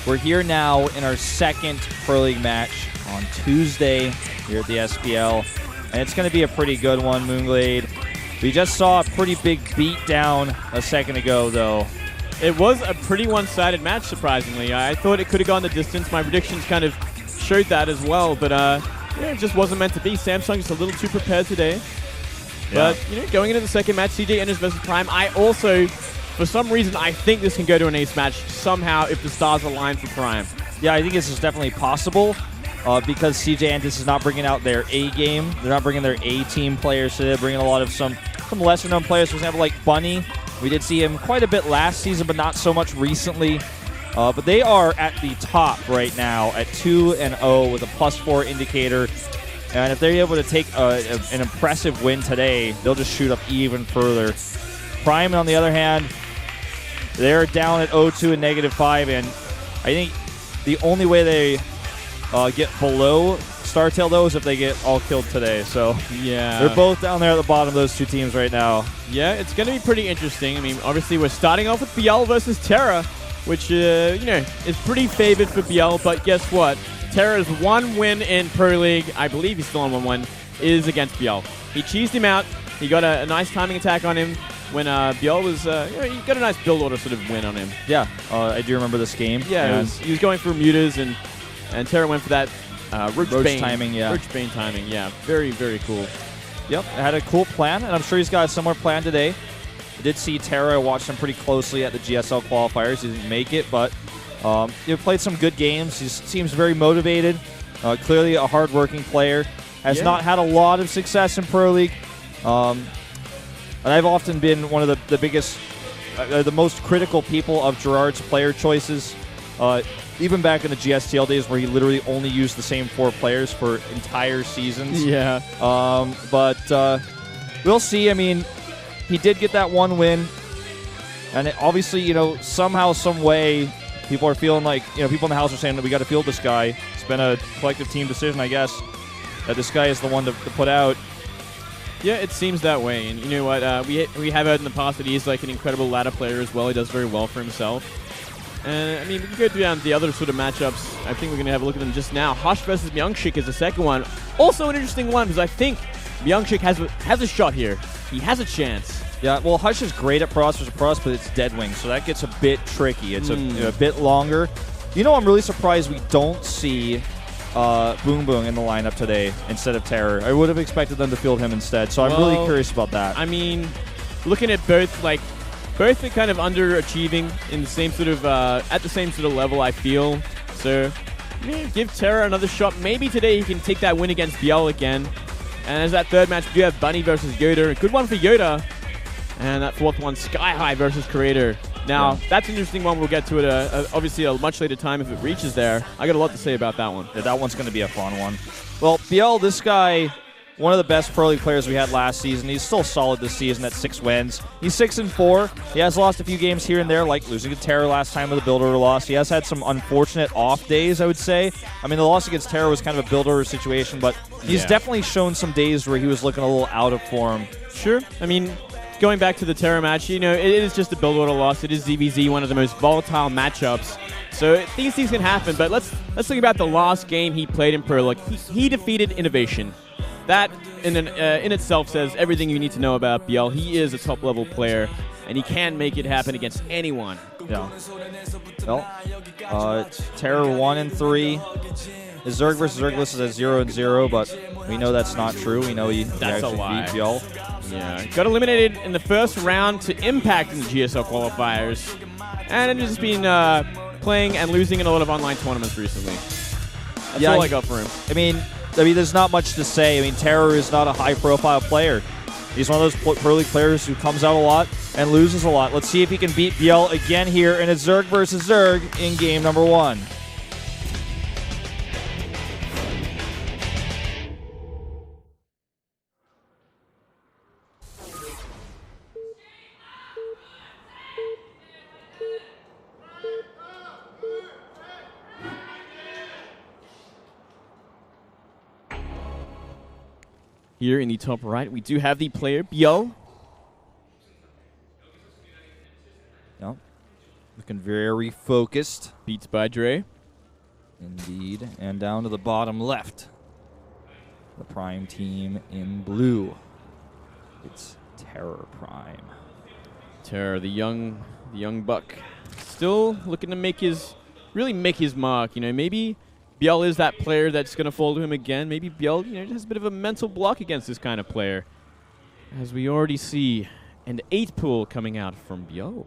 We're here now in our second Pro League match on Tuesday here at the SPL, and it's going to be a pretty good one, Moonglade. We just saw a pretty big beatdown a second ago, though. It was a pretty one-sided match, surprisingly. I thought it could have gone the distance. My predictions kind of showed that as well, but it just wasn't meant to be. Samsung just a little too prepared today. Yeah. But going into the second match, CJ enters versus Prime. I also, for some reason, I think this can go to an ace match somehow if the stars align for Prime. Yeah, I think this is definitely possible because CJ Antis is not bringing out their A game. They're not bringing their A team players today. They're bringing a lot of some lesser known players. For example, like Bunny. We did see him quite a bit last season, but not so much recently. But they are at the top right now at 2-0 with a +4 indicator. And if they're able to take an impressive win today, they'll just shoot up even further. Prime, on the other hand, they're down at 0-2 and -5, and I think the only way they get below StarTale-yoe is if they get all killed today. So yeah, they're both down there at the bottom of those two teams right now. Yeah, it's going to be pretty interesting. I mean, obviously we're starting off with ByuL versus TerrOr, which is pretty favored for ByuL. But guess what? TerrOr's one win in Pro League, I believe he's still on 1-1, is against ByuL. He cheesed him out. He got a nice timing attack on him when ByuL was, he got a nice build order sort of win on him. Yeah, I do remember this game. Yeah, he was going for mutas, and TerrOr went for that Roach timing, yeah. Roach Bane timing, yeah. Very, very cool. Yep, had a cool plan, and I'm sure he's got a similar plan today. I did see TerrOr. I watched him pretty closely at the GSL qualifiers. He didn't make it, but he played some good games. He seems very motivated. Clearly a hard-working player. Has not had a lot of success in Pro League. And I've often been one of the biggest, the most critical people of Gerard's player choices. Even back in the GSTL days where he literally only used the same 4 players for entire seasons. Yeah. But we'll see. I mean, he did get that one win. And obviously, somehow, some way, people are feeling like, people in the house are saying that we got to field this guy. It's been a collective team decision, I guess, that this guy is the one to put out. Yeah, it seems that way. And you know what? We have heard in the past that he's like an incredible ladder player as well. He does very well for himself. And, I mean, we can go down the other sort of matchups. I think we're going to have a look at them just now. Hush versus Myungshik is the second one. Also an interesting one because I think Myungshik has a shot here. He has a chance. Yeah, well, Hush is great at Pross versus Pross, but it's Deadwing, so that gets a bit tricky. It's a bit longer. I'm really surprised we don't see Boom Boom in the lineup today instead of TerrOr. I would have expected them to field him instead, so I'm really curious about that. I mean, looking at both are kind of underachieving in the same sort of at the same sort of level, I feel. So give TerrOr another shot. Maybe today he can take that win against ByuL again. And as that third match, we do have Bunny versus Yoda. A good one for Yoda. And that fourth one, Sky High versus Creator. Now, that's an interesting one. We'll get to it obviously a much later time if it reaches there. I got a lot to say about that one. Yeah, that one's going to be a fun one. Well, ByuL, this guy, one of the best Pro League players we had last season. He's still solid this season at 6 wins. He's 6-4. He has lost a few games here and there, like losing to TerrOr last time with a build order loss. He has had some unfortunate off days, I would say. I mean, the loss against TerrOr was kind of a build order situation, but he's definitely shown some days where he was looking a little out of form. Sure. I mean, going back to the TerrOr match, it is just a build order loss. It is ZVZ, one of the most volatile matchups. So these things can happen, but let's think about the last game he played in Pro League. He defeated Innovation. That in itself says everything you need to know about ByuL. He is a top-level player, and he can make it happen against anyone. Yeah. Well, TerrOr 1-3. His Zerg versus Zerg list is at 0-0, but we know that's not true. We know he actually beat ByuL. Yeah, got eliminated in the first round to Impact in the GSL qualifiers, and has just been playing and losing in a lot of online tournaments recently. That's all I got for him. I mean, there's not much to say. I mean, TerrOr is not a high-profile player. He's one of those Pro League players who comes out a lot and loses a lot. Let's see if he can beat ByuL again here in a Zerg versus Zerg in game number 1. Here in the top right, we do have the player ByuL. No. Looking very focused. Beats by Dre. Indeed. And down to the bottom left. The Prime team in blue. It's TerrOr Prime. TerrOr, the young buck. Still looking to really make his mark. You know, maybe ByuL is that player that's going to fall to him again. Maybe ByuL, has a bit of a mental block against this kind of player. As we already see an 8 pool coming out from ByuL.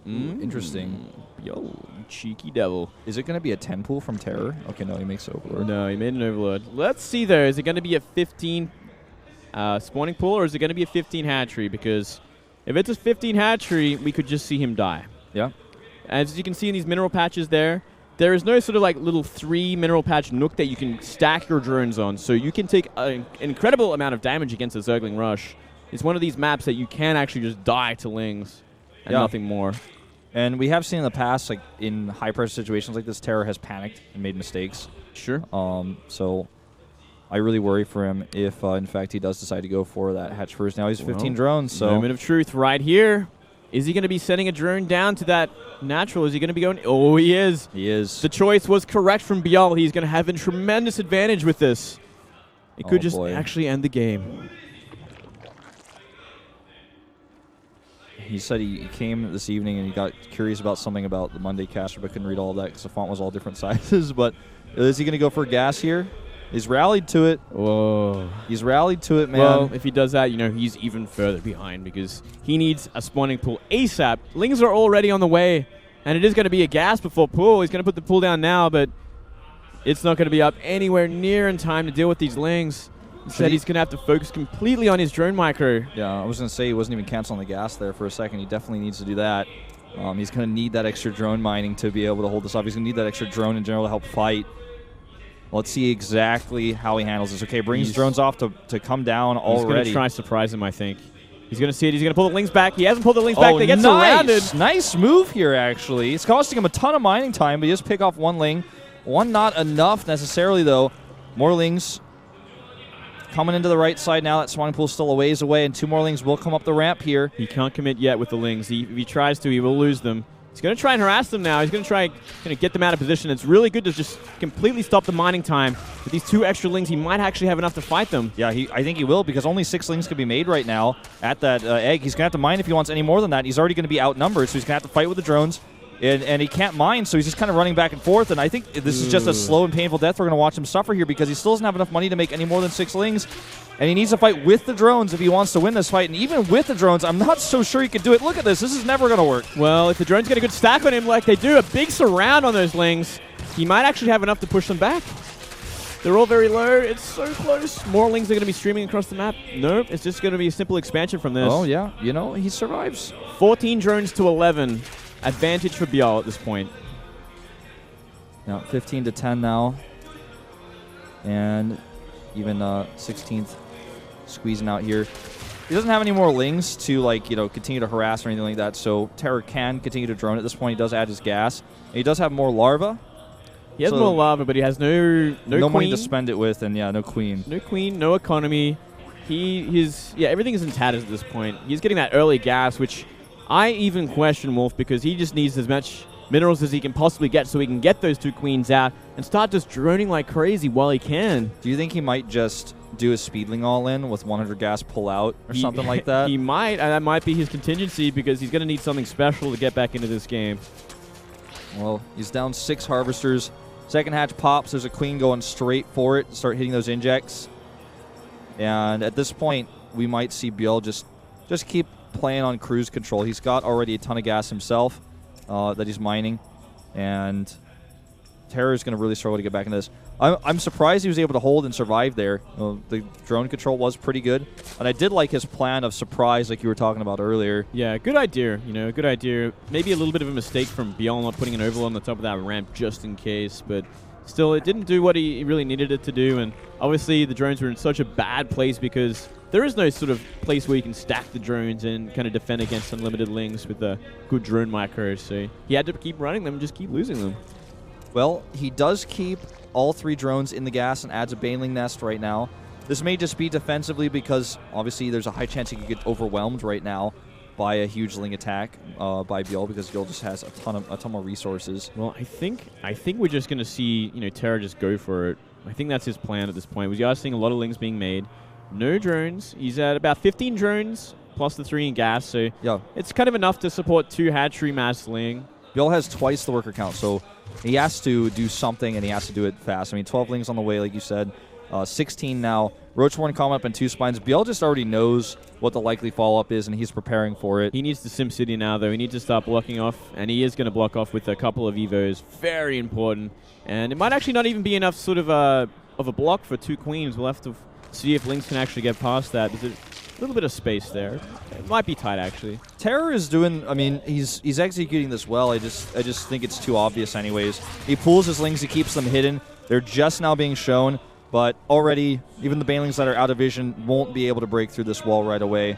Interesting. ByuL, you cheeky devil. Is it going to be a 10 pool from TerrOr? Okay, no, he makes Overlord. No, he made an Overlord. Let's see, though. Is it going to be a 15 spawning pool, or is it going to be a 15 hatchery? Because if it's a 15 hatchery, we could just see him die. Yeah. As you can see in these mineral patches there is no sort of like little 3 mineral patch nook that you can stack your drones on. So you can take an incredible amount of damage against a Zergling Rush. It's one of these maps that you can actually just die to Lings and nothing more. And we have seen in the past, like in high-pressure situations like this, TerrOr has panicked and made mistakes. Sure. So I really worry for him if, in fact, he does decide to go for that hatch first. Now he's 15 drones, so... Moment of truth right here. Is he going to be sending a drone down to that natural? Is he going to be going... Oh, he is. He is. The choice was correct from ByuL. He's going to have a tremendous advantage with this. It could just actually end the game. He said he came this evening and he got curious about something about the Monday caster, but couldn't read all of that because the font was all different sizes. But is he going to go for gas here? He's rallied to it. Whoa. He's rallied to it, man. Well, if he does that, he's even further behind because he needs a spawning pool ASAP. Lings are already on the way, and it is going to be a gas before pool. He's going to put the pool down now, but it's not going to be up anywhere near in time to deal with these Lings. Instead, he's going to have to focus completely on his drone micro. Yeah, I was going to say he wasn't even canceling the gas there for a second. He definitely needs to do that. He's going to need that extra drone mining to be able to hold this off. He's going to need that extra drone in general to help fight. Let's see exactly how he handles this. Okay, brings drones off to come down already. He's going to try to surprise him, I think. He's going to see it. He's going to pull the Lings back. He hasn't pulled the Lings back. They get surrounded. Nice move here, actually. It's costing him a ton of mining time, but he just pick off one Ling. One not enough necessarily, though. More Lings coming into the right side now. That spawning pool's still a ways away, and 2 more Lings will come up the ramp here. He can't commit yet with the Lings. If he tries to, he will lose them. He's going to try and harass them now. He's going to try and get them out of position. It's really good to just completely stop the mining time. With these 2 extra Lings, he might actually have enough to fight them. Yeah, I think he will, because only 6 Lings could be made right now at that egg. He's going to have to mine if he wants any more than that. He's already going to be outnumbered, so he's going to have to fight with the drones. And he can't mine, so he's just kind of running back and forth. And I think this is just a slow and painful death. We're going to watch him suffer here because he still doesn't have enough money to make any more than 6 Lings. And he needs to fight with the drones if he wants to win this fight. And even with the drones, I'm not so sure he could do it. Look at this. This is never going to work. Well, if the drones get a good stack on him like they do, a big surround on those Lings, he might actually have enough to push them back. They're all very low. It's so close. More Lings are going to be streaming across the map. Nope, it's just going to be a simple expansion from this. Oh, yeah. He survives. 14 drones to 11. Advantage for ByuL at this point. Now 15 to 10 now. And even 16th squeezing out here. He doesn't have any more Lings to continue to harass or anything like that, so TerrOr can continue to drone at this point. He does add his gas. And he does have more larva. He has more larva, but he has no money to spend it with, and no queen. No queen, no economy. Everything is in tatters at this point. He's getting that early gas, which I even question Wolf because he just needs as much minerals as he can possibly get so he can get those 2 queens out and start just droning like crazy while he can. Do you think he might just do a speedling all-in with 100 gas pull out or something like that? He might, and that might be his contingency because he's going to need something special to get back into this game. Well, he's down 6 harvesters. Second hatch pops. There's a queen going straight for it to start hitting those injects. And at this point, we might see ByuL just keep playing on cruise control. He's got already a ton of gas himself that he's mining, and TerrOr is going to really struggle to get back into this. I'm surprised he was able to hold and survive there. The drone control was pretty good, and I did like his plan of surprise like you were talking about earlier. Yeah, good idea. Good idea. Maybe a little bit of a mistake from ByuL not putting an overload on the top of that ramp just in case, but still, it didn't do what he really needed it to do, and obviously the drones were in such a bad place because there is no sort of place where you can stack the drones and kind of defend against unlimited Lings with a good drone micro, so he had to keep running them and just keep losing them. Well, he does keep all 3 drones in the gas and adds a Baneling nest right now. This may just be defensively because obviously there's a high chance he could get overwhelmed right now. by a huge Ling attack by ByuL, because ByuL just has a ton more resources. Well, I think we're just going to see, TerrOr just go for it. I think that's his plan at this point. We are seeing a lot of Lings being made. No drones. He's at about 15 drones plus the 3 in gas, so yeah, it's kind of enough to support 2 hatchery mass Ling. ByuL has twice the worker count, so he has to do something, and he has to do it fast. I mean, 12 Lings on the way, like you said. 16 now. Roach 1 coming up in 2 spines. ByuL just already knows what the likely follow-up is, and he's preparing for it. He needs the SimCity now, though. He needs to start blocking off, and he is going to block off with a couple of Evos. Very important. And it might actually not even be enough sort of a block for 2 queens. We'll have to see if Lings can actually get past that. There's a little bit of space there. It might be tight, actually. TerrOr is doing, I mean, he's executing this well. I just think it's too obvious anyways. He pulls his Lings, he keeps them hidden. They're just now being shown, but already, even the banelings that are out of vision won't be able to break through this wall right away.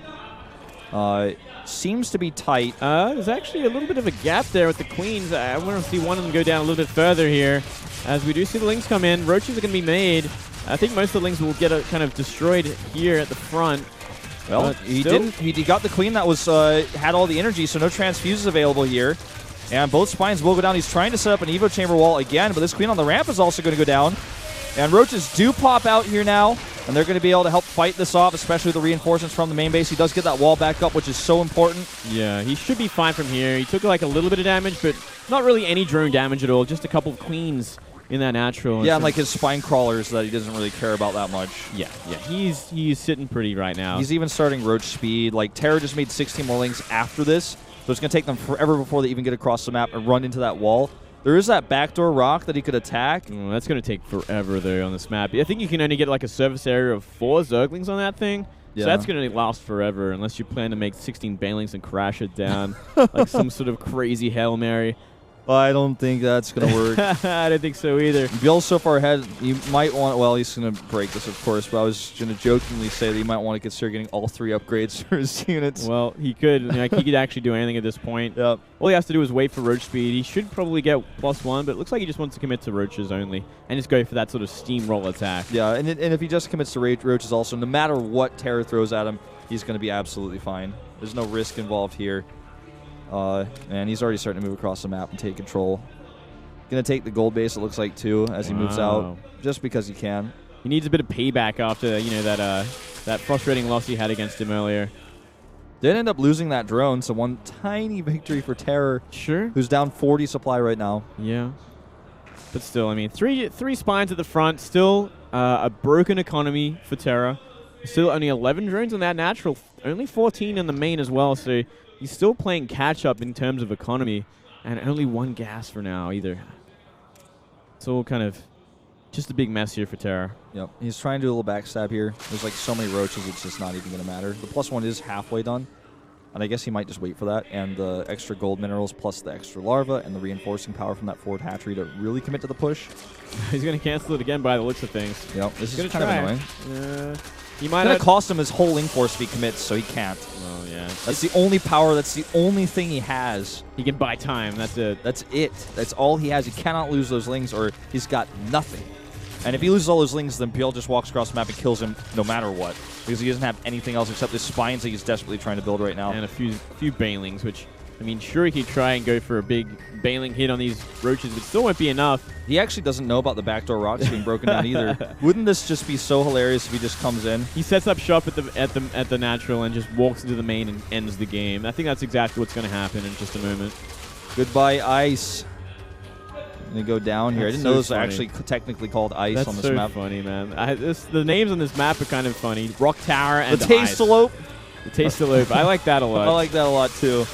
Seems to be tight. There's actually a little bit of a gap there with the queens. I want to see one of them go down a little bit further here. As we do see the Lings come in, Roaches are going to be made. I think most of the Lings will get kind of destroyed here at the front. Well, he didn't. He got the queen that was had all the energy, so no transfuses available here. And both spines will go down. He's trying to set up an Evo chamber wall again, but this queen on the ramp is also going to go down. And Roaches do pop out here now, and they're going to be able to help fight this off, especially with the reinforcements from the main base. He does get that wall back up, which is so important. Yeah, he should be fine from here. He took like a little bit of damage, but not really any drone damage at all. Just a couple of queens in that natural. Yeah, and like his spine crawlers that he doesn't really care about that much. Yeah. He's sitting pretty right now. He's even starting Roach speed. Like, TerrOr just made 16 more Lings after this, so it's going to take them forever before they even get across the map and run into that wall. There is that backdoor rock that he could attack. That's going to take forever, though, on this map. I think you can only get like a surface area of 4 Zerglings on that thing. Yeah. So that's going to last forever unless you plan to make 16 Banelings and crash it down like some sort of crazy Hail Mary. I don't think that's going to work. I don't think so either. ByuL's so far ahead, you might want... Well, he's going to break this, of course, but I was going to jokingly say that he might want to consider getting all 3 upgrades for his units. Well, he could. Like, he could actually do anything at this point. Yep. All he has to do is wait for Roach speed. He should probably get +1, but it looks like he just wants to commit to Roaches only and just go for that sort of steamroll attack. Yeah, and if he just commits to Roaches also, no matter what TerrOr throws at him, he's going to be absolutely fine. There's no risk involved here. And he's already starting to move across the map and take control. Going to take the gold base, it looks like, too, as he moves out, just because he can. He needs a bit of payback after, that frustrating loss he had against him earlier. Did end up losing that drone, so one tiny victory for TerrOr. Sure. Who's down 40 supply right now. Yeah. But still, I mean, three spines at the front, still a broken economy for TerrOr. Still only 11 drones on that natural, only 14 on the main as well, so he's still playing catch-up in terms of economy, and only 1 gas for now either. It's all kind of just a big mess here for TerrOr. Yep. He's trying to do a little backstab here. There's like so many Roaches, it's just not even going to matter. The +1 is halfway done, and I guess he might just wait for that, and the extra gold minerals plus the extra larva and the reinforcing power from that forward hatchery to really commit to the push. He's going to cancel it again by the looks of things. Yep. This is kind of annoying. He might it's going to cost him his whole Ling Force if he commits, so he can't. Oh, yeah. That's the only power. That's the only thing he has. He can buy time. That's it. That's it. That's all he has. He cannot lose those Lings, or he's got nothing. And if he loses all those Lings, then ByuL just walks across the map and kills him no matter what, because he doesn't have anything else except the spines that he's desperately trying to build right now. And a few Banelings, which, I mean, sure, he could try and go for a big Baneling hit on these Roaches, but still won't be enough. He actually doesn't know about the backdoor rocks being broken down either. Wouldn't this just be so hilarious if he just comes in? He sets up shop at the natural and just walks into the main and ends the game. I think that's exactly what's going to happen in just a moment. Goodbye, ice. Going to go down here. That's I didn't know this was funny. actually technically called ice That's on this so map. Funny, man. The names on this map are kind of funny. Rock Tower and the Taste-a-lope. The Taste-a-lope. I like that a lot. I like that a lot, too.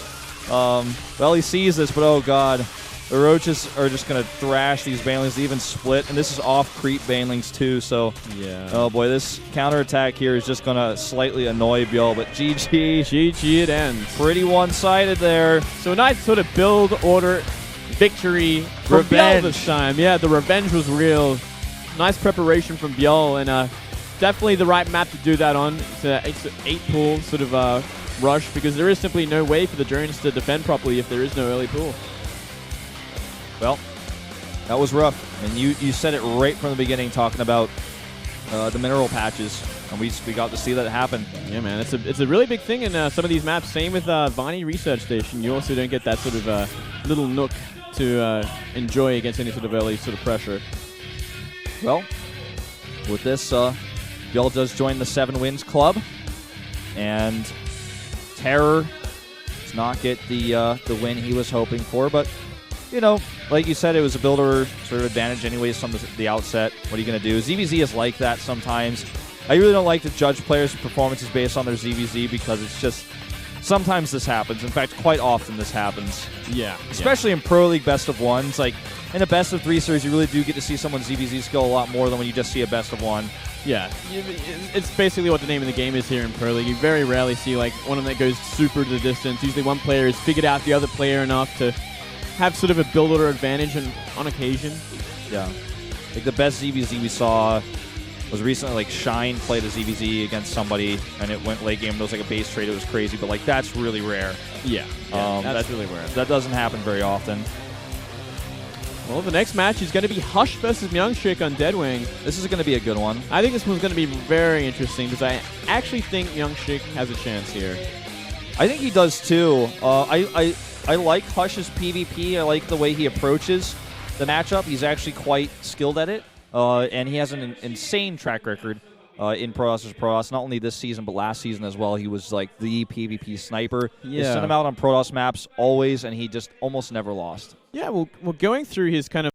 Well, he sees this, but oh, God. The Roaches are just going to thrash these Banelings. They even split, and this is off-creep Banelings, too, so... Yeah. Oh, boy, this counterattack here is just going to slightly annoy ByuL, but GG. GG it ends. Pretty one-sided there. So a nice sort of build order victory for ByuL this time. Yeah, the revenge was real. Nice preparation from ByuL, and definitely the right map to do that on. It's an 8-pool sort of rush, because there is simply no way for the drones to defend properly if there is no early pool. Well, that was rough. And you said it right from the beginning, talking about the mineral patches. And we got to see that happen. Yeah, man, it's a really big thing in some of these maps. Same with Vani Research Station. You also don't get that sort of little nook to enjoy against any sort of early sort of pressure. Well, with this, ByuL does join the 7 wins club, and TerrOr does not get the win he was hoping for. But you know, like you said, it was a builder sort of advantage anyways from the outset. What are you going to do? ZVZ is like that sometimes. I really don't like to judge players' performances based on their ZVZ because it's just sometimes this happens. In fact, quite often this happens. Yeah. Especially in Pro League best of ones. Like in a best of 3 series, you really do get to see someone's ZVZ skill a lot more than when you just see a best of 1. Yeah, it's basically what the name of the game is here in Pro League. You very rarely see like one of them that goes super to the distance. Usually one player has figured out the other player enough to have sort of a builder advantage on occasion. Yeah. Like the best ZVZ we saw was recently, like Shine played a ZVZ against somebody and it went late game. It was like a base trade. It was crazy, but like that's really rare. Yeah, that's really rare. That doesn't happen very often. Well, the next match is going to be Hush versus Myungshik on Deadwing. This is going to be a good one. I think this one's going to be very interesting because I actually think Myungshik has a chance here. I think he does too. I like Hush's PvP. I like the way he approaches the matchup. He's actually quite skilled at it, and he has an insane track record in Pro vs. Pro. Not only this season, but last season as well. He was like the PvP sniper. Yeah. They sent him out on Pro maps always, and he just almost never lost. Yeah, well, going through his kind of